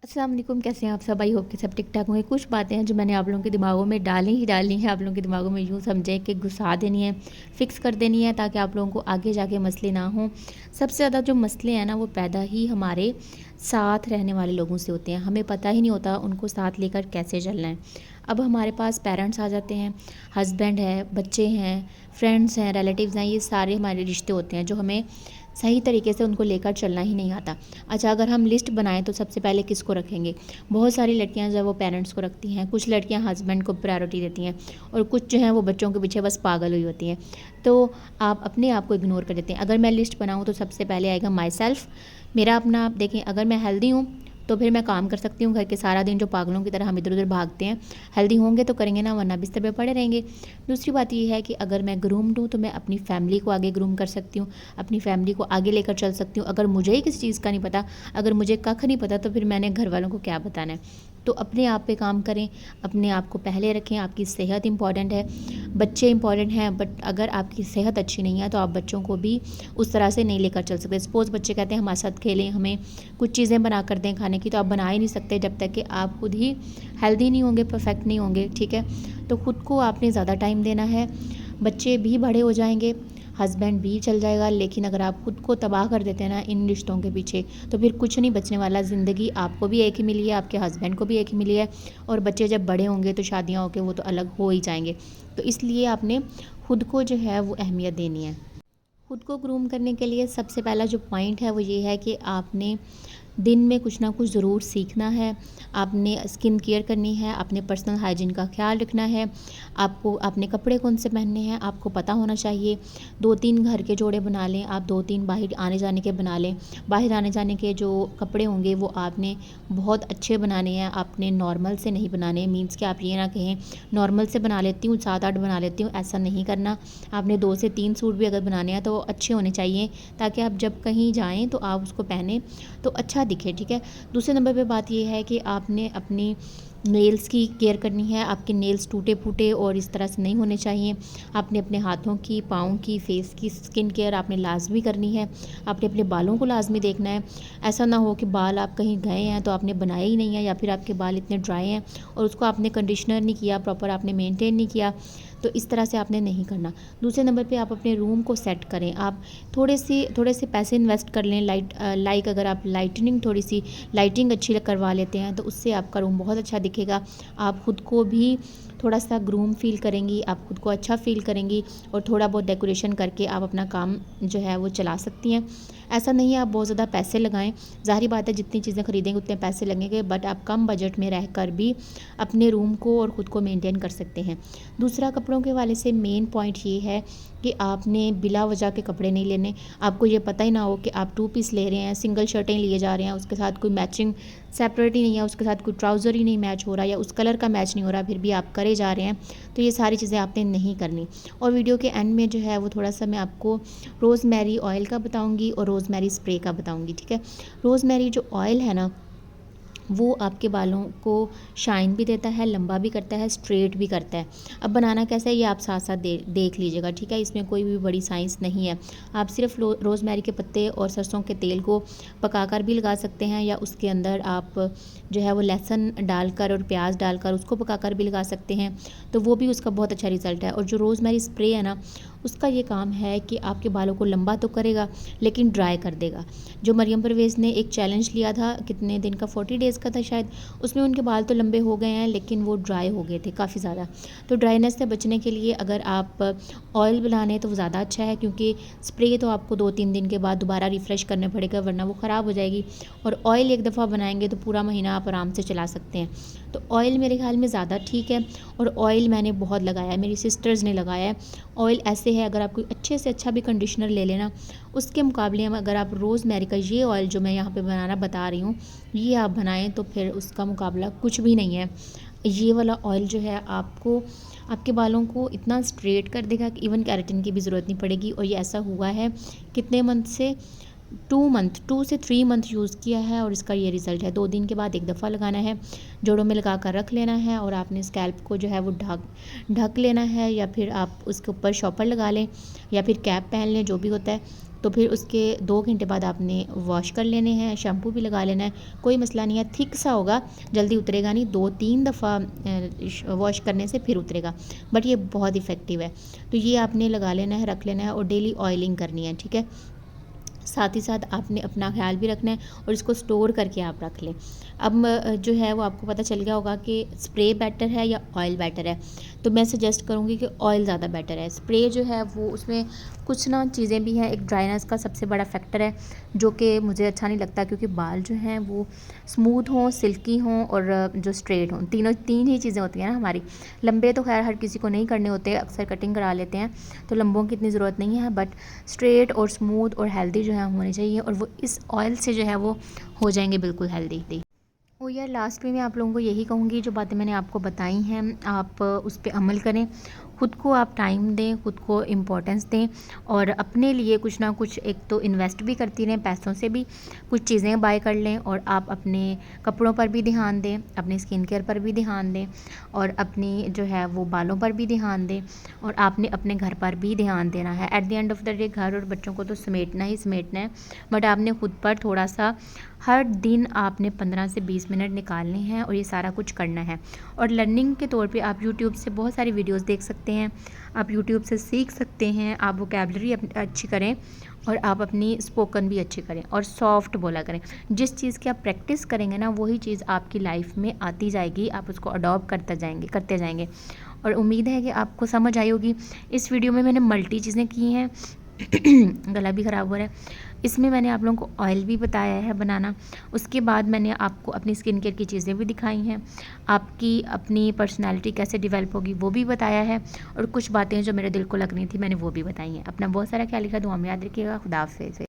अस्सलाम वालेकुम, कैसे हैं आप सब। आई होप कि सब ठीक ठाक होंगे। कुछ बातें हैं जो मैंने आप लोगों के दिमागों में डाली हैं। आप लोगों के दिमागों में यूँ समझें कि घुसा देनी है, फ़िक्स कर देनी है, ताकि आप लोगों को आगे जाके मसले ना हों। सबसे ज़्यादा जो मसले हैं ना, वो पैदा ही हमारे साथ रहने वाले लोगों से होते हैं। हमें पता ही नहीं होता उनको साथ लेकर कैसे चलना है। अब हमारे पास पेरेंट्स आ जाते हैं, हस्बैंड है, बच्चे हैं, फ्रेंड्स हैं, रिलेटिव्स हैं, ये सारे हमारे रिश्ते होते हैं जो हमें सही तरीके से उनको लेकर चलना ही नहीं आता। अच्छा, अगर हम लिस्ट बनाएं तो सबसे पहले किसको रखेंगे। बहुत सारी लड़कियां जो है वो पेरेंट्स को रखती हैं, कुछ लड़कियां हस्बैंड को प्रायोरिटी देती हैं, और कुछ जो हैं वो बच्चों के पीछे बस पागल हुई होती हैं। तो आप अपने आप को इग्नोर कर देते हैं। अगर मैं लिस्ट बनाऊँ तो सबसे पहले आएगा माई सेल्फ़, मेरा अपना आप। देखें, अगर मैं हेल्दी हूँ तो फिर मैं काम कर सकती हूँ घर के। सारा दिन जो पागलों की तरह हम इधर उधर भागते हैं, हेल्दी होंगे तो करेंगे ना, वरना बिस्तर पे पड़े रहेंगे। दूसरी बात ये है कि अगर मैं ग्रूम्ड हूँ तो मैं अपनी फैमिली को आगे ग्रूम कर सकती हूँ, अपनी फैमिली को आगे लेकर चल सकती हूँ। अगर मुझे ही किसी चीज़ का नहीं पता, अगर मुझे कख नहीं पता, तो फिर मैंने घर वालों को क्या बताना है। तो अपने आप पे काम करें, अपने आप को पहले रखें। आपकी सेहत इंपॉर्टेंट है, बच्चे इंपॉर्टेंट हैं, बट अगर आपकी सेहत अच्छी नहीं है तो आप बच्चों को भी उस तरह से नहीं लेकर चल सकते। सपोज़ बच्चे कहते हैं हमारे साथ खेलें, हमें कुछ चीज़ें बना कर दें खाने की, तो आप बना ही नहीं सकते जब तक कि आप खुद ही हेल्दी नहीं होंगे, परफेक्ट नहीं होंगे। ठीक है, तो खुद को आपने ज़्यादा टाइम देना है। बच्चे भी बड़े हो जाएंगे, हस्बैंड भी चल जाएगा, लेकिन अगर आप खुद को तबाह कर देते हैं ना इन रिश्तों के पीछे, तो फिर कुछ नहीं बचने वाला। ज़िंदगी आपको भी एक ही मिली है, आपके हस्बैंड को भी एक ही मिली है, और बच्चे जब बड़े होंगे तो शादियाँ होकर वो तो अलग हो ही जाएंगे। तो इसलिए आपने खुद को जो है वो अहमियत देनी है। खुद को ग्रूम करने के लिए सबसे पहला जो पॉइंट है वो ये है कि आपने दिन में कुछ ना कुछ ज़रूर सीखना है। आपने स्किन केयर करनी है, अपने पर्सनल हाइजीन का ख्याल रखना है। आपको अपने कपड़े कौन से पहनने हैं आपको पता होना चाहिए। 2-3 घर के जोड़े बना लें आप, 2-3 बाहर आने जाने के बना लें। बाहर आने जाने के जो कपड़े होंगे वो आपने बहुत अच्छे बनाने हैं, आपने नॉर्मल से नहीं बनाने। मीन्स कि आप ये ना कहें नॉर्मल से बना लेती हूँ, 7-8 बना लेती हूँ, ऐसा नहीं करना। आपने 2 से 3 सूट भी अगर बनाने हैं तो वो अच्छे होने चाहिए, ताकि आप जब कहीं जाएँ तो आप उसको पहने तो अच्छा दिखे। ठीक है, दूसरे नंबर पे बात ये है कि आपने अपनी नेल्स की केयर करनी है। आपके नेल्स टूटे फूटे और इस तरह से नहीं होने चाहिए। आपने अपने हाथों की, पाँव की, फेस की स्किन केयर आपने लाजमी करनी है। आपने अपने बालों को लाजमी देखना है। ऐसा ना हो कि बाल आप कहीं गए हैं तो आपने बनाए ही नहीं है, या फिर आपके बाल इतने ड्राई हैं और उसको आपने कंडीशनर नहीं किया प्रॉपर, आपने मेंटेन नहीं किया। तो इस तरह से आपने नहीं करना। दूसरे नंबर पे आप अपने रूम को सेट करें। आप थोड़े से पैसे इन्वेस्ट कर लें। लाइक अगर आप थोड़ी सी लाइटिंग अच्छी करवा लेते हैं तो उससे आपका रूम बहुत अच्छा दिखेगा। आप खुद को भी थोड़ा सा ग्रूम फील करेंगी, आप खुद को अच्छा फील करेंगी, और थोड़ा बहुत डेकोरेशन करके आप अपना काम जो है वो चला सकती हैं। ऐसा नहीं है आप बहुत ज़्यादा पैसे लगाएं। ज़ाहिर बात है जितनी चीज़ें खरीदेंगे उतने पैसे लगेंगे, बट आप कम बजट में रहकर भी अपने रूम को और ख़ुद को मेंटेन कर सकते हैं। दूसरा, कपड़ों के वाले से मेन पॉइंट ये है कि आपने बिला वजह के कपड़े नहीं लेने। आपको ये पता ही ना हो कि आप 2 पीस ले रहे हैं, सिंगल शर्टें लिए जा रहे हैं, उसके साथ कोई मैचिंग सेपरेट ही नहीं है, उसके साथ कोई ट्राउज़र ही नहीं मैच हो रहा, या उस कलर का मैच नहीं हो रहा, फिर भी आप करे जा रहे हैं। तो ये सारी चीज़ें आपने नहीं करनी। और वीडियो के एंड में जो है वो थोड़ा सा मैं आपको रोज़मेरी ऑयल का बताऊँगी और रोज़मेरी स्प्रे का बताऊँगी। ठीक है, रोज़मेरी जो ऑयल है ना, वो आपके बालों को शाइन भी देता है, लंबा भी करता है, स्ट्रेट भी करता है। अब बनाना कैसा है ये आप साथ साथ देख लीजिएगा। ठीक है, इसमें कोई भी बड़ी साइंस नहीं है। आप सिर्फ रोज़मेरी के पत्ते और सरसों के तेल को पकाकर भी लगा सकते हैं, या उसके अंदर आप जो है वो लहसुन डालकर और प्याज डालकर उसको पकाकर भी लगा सकते हैं, तो वो भी उसका बहुत अच्छा रिज़ल्ट है। और जो रोज़मेरी स्प्रे है ना, उसका ये काम है कि आपके बालों को लंबा तो करेगा लेकिन ड्राई कर देगा। जो मरियम परवेज़ ने एक चैलेंज लिया था, कितने दिन का, 40 डेज़ का था शायद, उसमें उनके बाल तो लंबे हो गए हैं लेकिन वो ड्राई हो गए थे काफ़ी ज़्यादा। तो ड्राइनेस से बचने के लिए अगर आप ऑयल बनाने तो वो ज़्यादा अच्छा है, क्योंकि स्प्रे तो आपको 2-3 दिन के बाद दोबारा रिफ़्रेश करने पड़ेगा, वरना वो ख़राब हो जाएगी। और ऑयल एक दफ़ा बनाएंगे तो पूरा महीना आप आराम से चला सकते हैं। तो ऑयल मेरे ख्याल में ज़्यादा ठीक है, और ऑयल मैंने बहुत लगाया है, मेरी सिस्टर्स ने लगाया है। ऑयल ऐसे है, अगर आप कोई अच्छे से अच्छा भी कंडीशनर ले लेना, उसके मुकाबले में अगर आप रोज़मेरी का ये ऑयल जो मैं यहाँ पे बनाना बता रही हूँ, ये आप बनाएं तो फिर उसका मुकाबला कुछ भी नहीं है। ये वाला ऑयल जो है आपको आपके बालों को इतना स्ट्रेट कर देगा कि इवन केराटिन की भी ज़रूरत नहीं पड़ेगी। और ये ऐसा हुआ है कितने मंथ से, 2 से 3 मंथ यूज़ किया है, और इसका ये रिज़ल्ट है। 2 दिन के बाद एक दफ़ा लगाना है, जोड़ों में लगा कर रख लेना है, और आपने स्कैल्प को जो है वो ढक लेना है, या फिर आप उसके ऊपर शॉपर लगा लें या फिर कैप पहन लें, जो भी होता है। तो फिर उसके 2 घंटे बाद आपने वॉश कर लेने हैं, शैम्पू भी लगा लेना है, कोई मसला नहीं है। थिक सा होगा, जल्दी उतरेगा नहीं, 2-3 दफ़ा वॉश करने से फिर उतरेगा, बट ये बहुत इफ़ेक्टिव है। तो ये आपने लगा लेना है, रख लेना है और डेली ऑयलिंग करनी है, ठीक है। साथ ही साथ आपने अपना ख्याल भी रखना है और इसको स्टोर करके आप रख लें। अब जो है वो आपको पता चल गया होगा कि स्प्रे बेटर है या ऑयल बेटर है। तो मैं सजेस्ट करूँगी कि ऑयल ज़्यादा बेटर है। स्प्रे जो है वो उसमें कुछ ना चीज़ें भी हैं, एक ड्राइनेस का सबसे बड़ा फैक्टर है जो कि मुझे अच्छा नहीं लगता, क्योंकि बाल जो हैं वो स्मूथ हों, सिल्की हों और जो स्ट्रेट हों, तीन ही चीज़ें होती हैं ना हमारी। लंबे तो खैर हर किसी को नहीं करने होते, अक्सर कटिंग करा लेते हैं, तो लंबों की इतनी ज़रूरत नहीं है, बट स्ट्रेट और स्मूथ और हेल्दी जो है होने चाहिए, और वो इस ऑयल से जो है वो हो जाएंगे बिल्कुल हेल्दी। और यार लास्ट में मैं आप लोगों को यही कहूँगी, जो बातें मैंने आपको बताई हैं आप उस पर अमल करें, खुद को आप टाइम दें, खुद को इम्पोर्टेंस दें और अपने लिए कुछ ना कुछ एक तो इन्वेस्ट भी करती रहें, पैसों से भी कुछ चीज़ें बाय कर लें, और आप अपने कपड़ों पर भी ध्यान दें, अपनी स्किन केयर पर भी ध्यान दें, और अपनी जो है वो बालों पर भी ध्यान दें, और आपने अपने घर पर भी ध्यान देना है। At the end of the day घर और बच्चों को तो समेटना ही समेटना है, बट आपने खुद पर थोड़ा सा हर दिन आपने 15 से 20 मिनट निकालने हैं और ये सारा कुछ करना है। और लर्निंग के तौर पे आप यूट्यूब से बहुत सारी वीडियोस देख सकते हैं, आप यूट्यूब से सीख सकते हैं, आप वोकैबलरी अच्छी करें और आप अपनी स्पोकन भी अच्छी करें और सॉफ्ट बोला करें। जिस चीज़ की आप प्रैक्टिस करेंगे ना वही चीज़ आपकी लाइफ में आती जाएगी, आप उसको अडॉप्ट करते जाएंगे। और उम्मीद है कि आपको समझ आई होगी। इस वीडियो में मैंने मल्टी चीज़ें की हैं गला भी ख़राब हो रहा है। इसमें मैंने आप लोगों को ऑयल भी बताया है बनाना, उसके बाद मैंने आपको अपनी स्किन केयर की चीज़ें भी दिखाई हैं, आपकी अपनी पर्सनैलिटी कैसे डेवलप होगी वो भी बताया है, और कुछ बातें जो मेरे दिल को लग रही थी मैंने वो भी बताई हैं। अपना बहुत सारा ख्याल रखिएगा, दुआ में याद रखिएगा। खुदा हाफ़िज़।